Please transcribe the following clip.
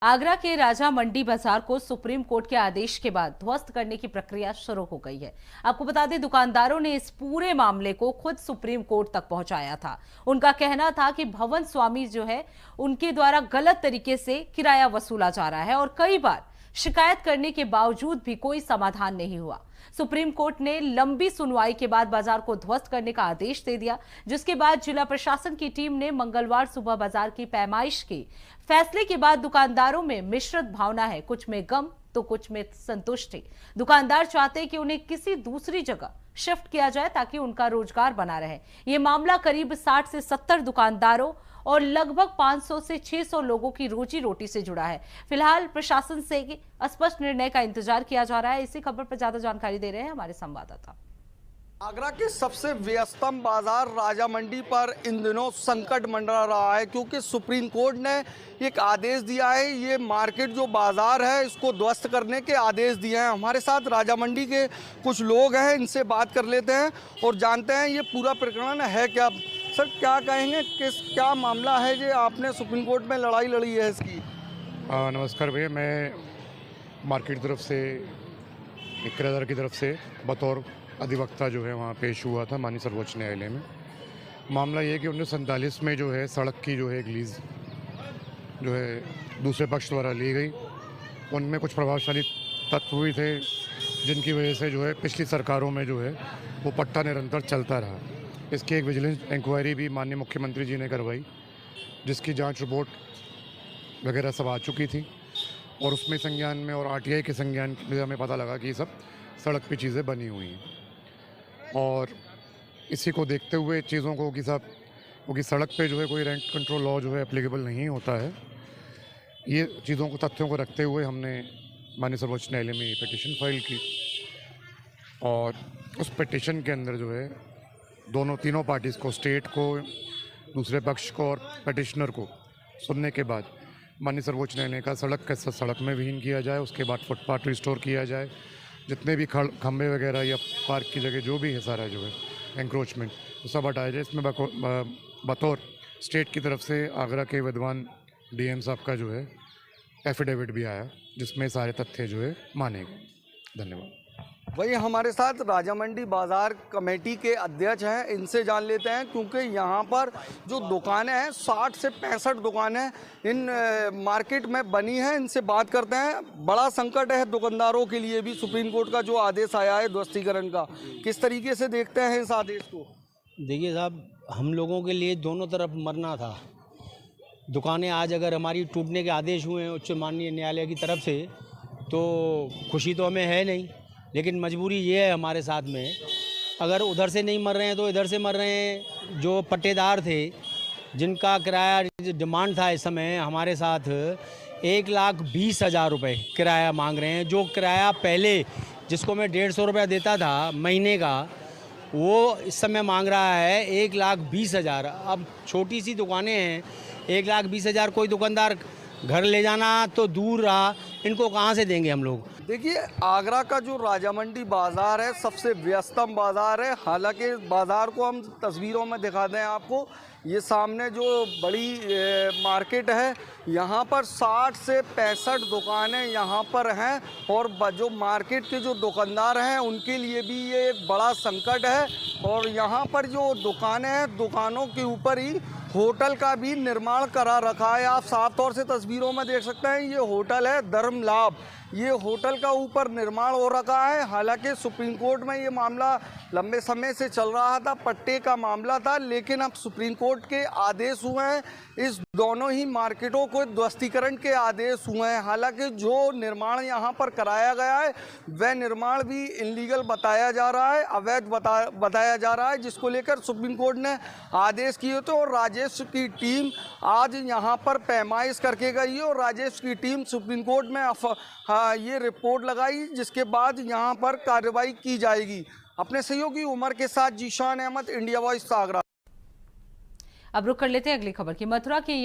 आगरा के राजा मंडी बाजार को सुप्रीम कोर्ट के आदेश के बाद ध्वस्त करने की प्रक्रिया शुरू हो गई है। आपको बता दें, दुकानदारों ने इस पूरे मामले को खुद सुप्रीम कोर्ट तक पहुंचाया था। उनका कहना था कि भवन स्वामी जो है उनके द्वारा गलत तरीके से किराया वसूला जा रहा है और कई बार शिकायत करने के बावजूद भी कोई समाधान नहीं हुआ। सुप्रीम कोर्ट ने लंबी सुनवाई के बाद बाजार को ध्वस्त करने का आदेश दे दिया, जिसके बाद जिला प्रशासन की टीम ने मंगलवार सुबह बाजार की पैमाइश की। फैसले के बाद दुकानदारों में मिश्रित भावना है, कुछ में गम तो कुछ में संतुष्टि। दुकानदार चाहते हैं कि उन्हें किसी दूसरी जगह शिफ्ट किया जाए ताकि उनका रोजगार बना रहे। ये मामला करीब 60 से 70 दुकानदारों और लगभग 500 से 600 लोगों की रोजी रोटी से जुड़ा है। फिलहाल प्रशासन से स्पष्ट निर्णय का इंतजार किया जा रहा है। इसी खबर पर ज्यादा जानकारी दे रहे हैं हमारे संवाददाता। आगरा के सबसे व्यस्तम बाजार राजा मंडी पर इन दिनों संकट मंडरा रहा है, क्योंकि सुप्रीम कोर्ट ने एक आदेश दिया है। ये मार्केट जो बाजार है इसको ध्वस्त करने के आदेश दिए हैं। हमारे साथ राजा मंडी के कुछ लोग हैं, इनसे बात कर लेते हैं और जानते हैं ये पूरा प्रकरण है क्या। सर, क्या कहेंगे, क्या मामला है जो आपने सुप्रीम कोर्ट में लड़ाई लड़ी है इसकी? नमस्कार भैया, मैं मार्केट तरफ से किराएदार की तरफ से बतौर अधिवक्ता जो है वहाँ पेश हुआ था माननीय सर्वोच्च न्यायालय में। मामला ये है कि 1947 में जो है सड़क की जो है एक लीज जो है दूसरे पक्ष द्वारा ली गई। उनमें कुछ प्रभावशाली तत्व भी थे जिनकी वजह से जो है पिछली सरकारों में जो है वो पट्टा निरंतर चलता रहा। इसकी एक विजिलेंस इंक्वायरी भी माननीय मुख्यमंत्री जी ने करवाई, जिसकी जांच रिपोर्ट वगैरह सब आ चुकी थी और उसमें संज्ञान में और आरटीआई के संज्ञान में हमें पता लगा कि ये सब सड़क पे चीज़ें बनी हुई हैं। और इसी को देखते हुए चीज़ों को कि साहब क्योंकि सड़क पे जो है कोई रेंट कंट्रोल लॉ जो है एप्लीकेबल नहीं होता है, ये चीज़ों को तथ्यों को रखते हुए हमने माननीय सर्वोच्च न्यायालय में पिटीशन फाइल की। और उस पिटीशन के अंदर जो है तीनों पार्टीज़ को, स्टेट को, दूसरे पक्ष को और पिटिशनर को सुनने के बाद माननीय सर्वोच्च न्यायालय का सड़क में विहीन किया जाए, उसके बाद फुटपाथ रिस्टोर किया जाए, जितने भी खंभे वगैरह या पार्क की जगह जो भी है सारा जो है एंक्रोचमेंट वो सब हटाया जाए। इसमें बतौर स्टेट की तरफ से आगरा के विद्वान डीएम साहब का जो है एफिडेविट भी आया, जिसमें सारे तथ्य जो है माने गए। धन्यवाद। वही हमारे साथ राजा मंडी बाजार कमेटी के अध्यक्ष हैं, इनसे जान लेते हैं, क्योंकि यहाँ पर जो दुकानें हैं 60 से 65 दुकानें इन मार्केट में बनी हैं। इनसे बात करते हैं। बड़ा संकट है दुकानदारों के लिए भी, सुप्रीम कोर्ट का जो आदेश आया है ध्वस्तीकरण का, किस तरीके से देखते हैं इस आदेश को? देखिए साहब, हम लोगों के लिए दोनों तरफ मरना था। दुकानें आज अगर हमारी टूटने के आदेश हुए हैं उच्च माननीय न्यायालय की तरफ से, तो खुशी तो हमें है नहीं, लेकिन मजबूरी ये है हमारे साथ में, अगर उधर से नहीं मर रहे हैं तो इधर से मर रहे हैं। जो पट्टेदार थे जिनका किराया डिमांड था, इस समय हमारे साथ 1,20,000 रुपये किराया मांग रहे हैं। जो किराया पहले जिसको मैं 150 रुपया देता था महीने का, वो इस समय मांग रहा है 1,20,000। अब छोटी सी दुकानें हैं, 1,20,000 कोई दुकानदार घर ले जाना तो दूर रहा, इनको कहाँ से देंगे हम लोग? देखिए, आगरा का जो राजा मंडी बाजार है सबसे व्यस्तम बाजार है। हालांकि बाजार को हम तस्वीरों में दिखा दें आपको, ये सामने जो बड़ी मार्केट है, यहाँ पर 60 से 65 दुकानें यहाँ पर हैं और जो मार्केट के जो दुकानदार हैं उनके लिए भी ये एक बड़ा संकट है। और यहाँ पर जो दुकानें हैं, दुकानों के ऊपर ही होटल का भी निर्माण करा रखा है। आप साफ तौर से तस्वीरों में देख सकते हैं, ये होटल है धर्म लाभ, ये होटल का ऊपर निर्माण हो रखा है। हालांकि सुप्रीम कोर्ट में ये मामला लंबे समय से चल रहा था, पट्टे का मामला था, लेकिन अब सुप्रीम कोर्ट के आदेश हुए हैं, इस दोनों ही मार्केटों को ध्वस्तीकरण के आदेश हुए हैं। हालांकि जो निर्माण यहाँ पर कराया गया है वह निर्माण भी इनलीगल बताया जा रहा है, अवैध बताया जा रहा है, जिसको लेकर सुप्रीम कोर्ट ने आदेश किए थे। और राजेश की टीम आज यहाँ पर पैमाइश करके गई है और राजेश की टीम सुप्रीम कोर्ट में ये रिपोर्ट लगाई, जिसके बाद यहाँ पर कार्रवाई की जाएगी। अपने सहयोगी उमर के साथ जीशान अहमद, इंडिया वॉइस, आगरा। अब रुक कर लेते हैं अगली खबर की। मथुरा के